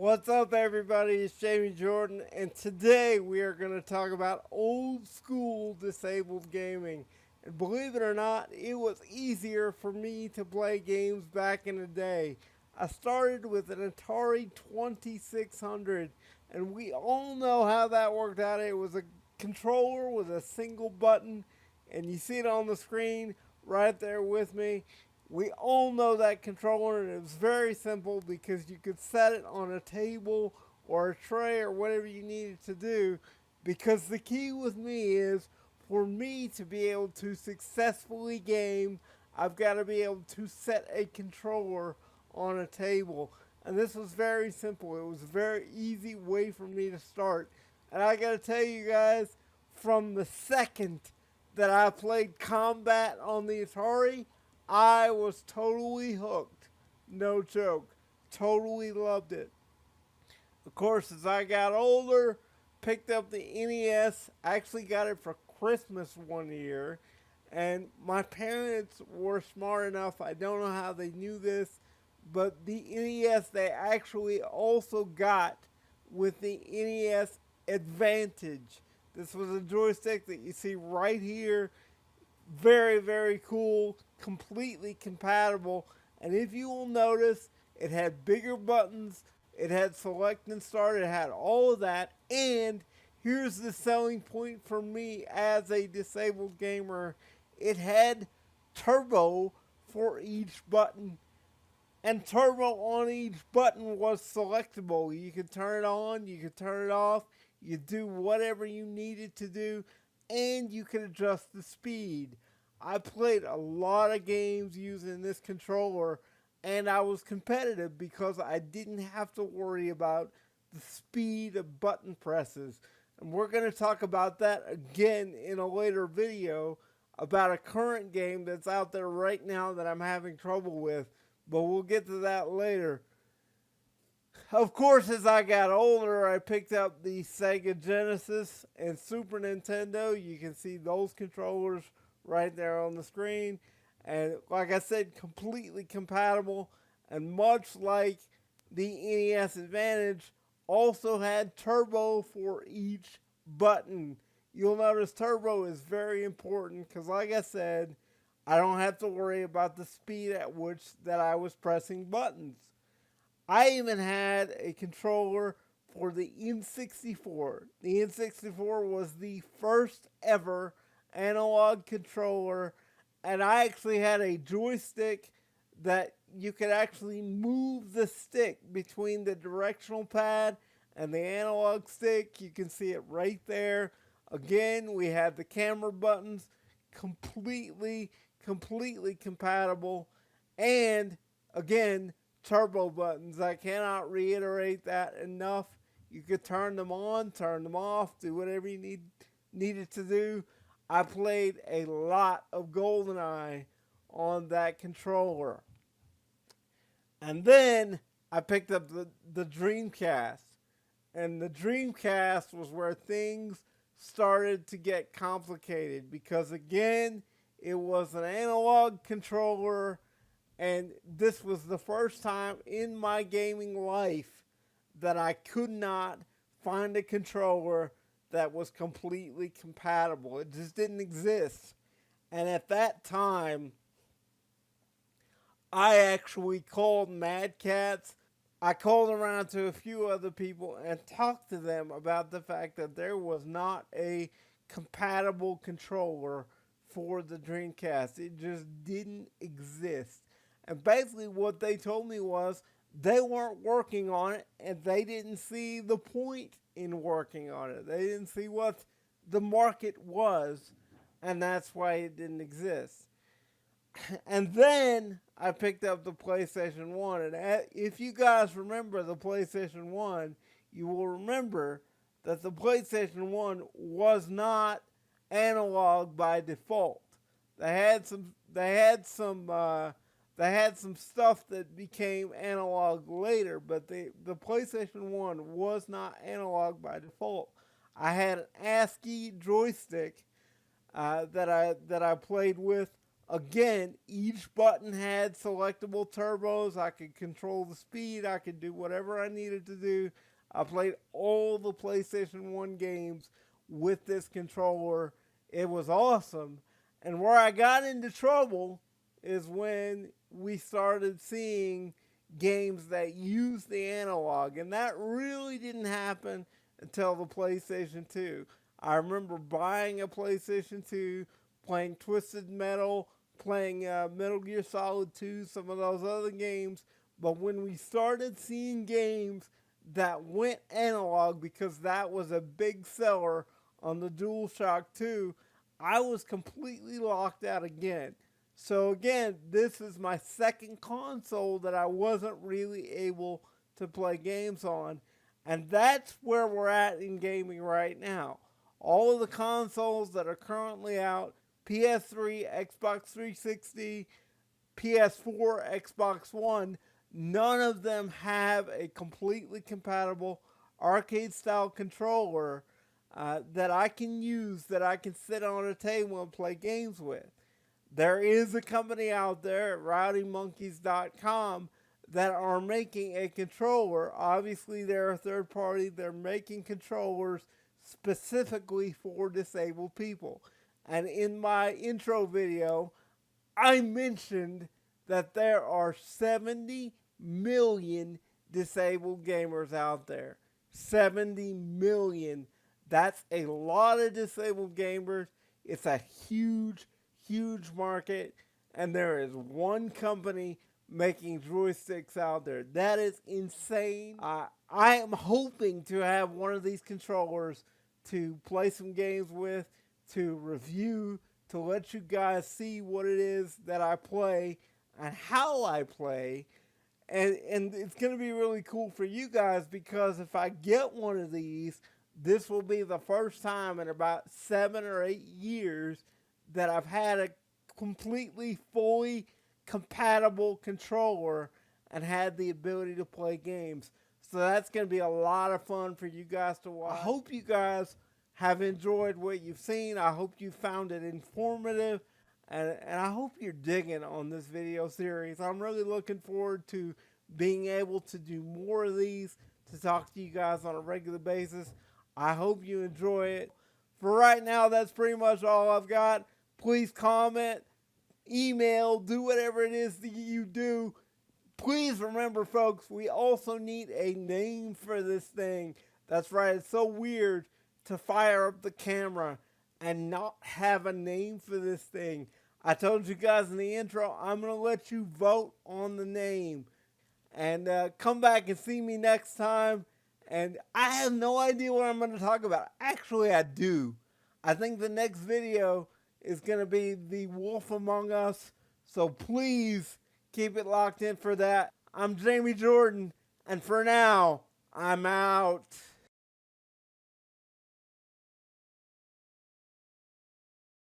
What's up, everybody? It's Jamie Jordan, and today we are going to talk about old school disabled gaming. And believe it or not, it was easier for me to play games back in the day. I started with an Atari 2600, and we all know how that worked out. It was a controller with a single button, and you see it on the screen right there with me. We all know that controller, and it was very simple because you could set it on a table or a tray or whatever you needed to do. Because the key with me is for me to be able to successfully game, I've got to be able to set a controller on a table. And this was very simple. It was a very easy way for me to start. And I got to tell you guys, from the second that I played Combat on the Atari, I was totally hooked. No joke. Totally loved it. Of course, as I got older, picked up the NES. Actually got it for Christmas one year. And my parents were smart enough. I don't know how they knew this. But the NES they actually also got with the NES Advantage. This was a joystick that you see right here. Very, very cool, completely compatible. And if you will notice, it had bigger buttons, it had select and start, it had all of that. And here's the selling point for me as a disabled gamer, it had turbo for each button. And turbo on each button was selectable. You could turn it on, you could turn it off, you could do whatever you needed to do, and you could adjust the speed. I played a lot of games using this controller, and I was competitive because I didn't have to worry about the speed of button presses. And we're going to talk about that again in a later video about a current game that's out there right now that I'm having trouble with, but we'll get to that later. Of course, as I got older, I picked up the Sega Genesis and Super Nintendo. You can see those controllers right there on the screen. And like I said, completely compatible. And much like the NES Advantage, also had turbo for each button. You'll notice turbo is very important because, like I said, I don't have to worry about the speed at which that I was pressing buttons. I even had a controller for the N64. The N64 was the first ever analog controller, and I actually had a joystick that you could actually move the stick between the directional pad and the analog stick. You can see it right there. Again, we had the camera buttons, completely compatible, and again, turbo buttons. I cannot reiterate that enough. You could turn them on, turn them off, do whatever you needed to do. I played a lot of GoldenEye on that controller. And then I picked up the Dreamcast. And the Dreamcast was where things started to get complicated because, again, it was an analog controller, and this was the first time in my gaming life that I could not find a controller that was completely compatible. It just didn't exist. And at that time, I actually called Mad Cats. I called around to a few other people and talked to them about the fact that there was not a compatible controller for the Dreamcast. It just didn't exist. And basically what they told me was they weren't working on it and they didn't see the point in working on it. They didn't see what the market was, and that's why it didn't exist. And then I picked up the PlayStation 1. And if you guys remember the PlayStation 1, you will remember that the PlayStation 1 was not analog by default. They had some stuff that became analog later, but the PlayStation 1 was not analog by default. I had an ASCII joystick that I played with Again, each button had selectable turbos. I could control the speed. I could do whatever I needed to do. I played all the PlayStation 1 games with this controller. It was awesome. And where I got into trouble is when we started seeing games that used the analog. And that really didn't happen until the PlayStation 2. I remember buying a PlayStation 2, playing Twisted Metal, playing Metal Gear Solid 2, some of those other games. But when we started seeing games that went analog, because that was a big seller on the DualShock 2, I was completely locked out again. So again, this is my second console that I wasn't really able to play games on. And that's where we're at in gaming right now. All of the consoles that are currently out, PS3, Xbox 360, PS4, Xbox One, none of them have a completely compatible arcade style controller that I can use, that I can sit on a table and play games with. There is a company out there at rowdymonkeys.com that are making a controller. Obviously, they're a third party. They're making controllers specifically for disabled people. And in my intro video, I mentioned that there are 70 million disabled gamers out there. 70 million. That's a lot of disabled gamers. It's a huge, huge market. And there is one company making joysticks out there. That is insane. I am hoping to have one of these controllers to play some games with, to review, to let you guys see what it is that I play and how I play. And it's going to be really cool for you guys, because if I get one of these, this will be the first time in about 7 or 8 years that I've had a completely, fully compatible controller and had the ability to play games. So that's going to be a lot of fun for you guys to watch. I hope you guys have enjoyed what you've seen. I hope you found it informative. And I hope you're digging on this video series. I'm really looking forward to being able to do more of these, to talk to you guys on a regular basis. I hope you enjoy it. For right now, that's pretty much all I've got. Please comment, email, do whatever it is that you do. Please remember, folks, we also need a name for this thing. That's right, it's so weird to fire up the camera and not have a name for this thing. I told you guys in the intro, I'm going to let you vote on the name. And come back and see me next time. And I have no idea what I'm going to talk about. Actually, I do. I think the next video is going to be The Wolf Among Us. So please keep it locked in for that. I'm Jaime Jordan. And for now, I'm out.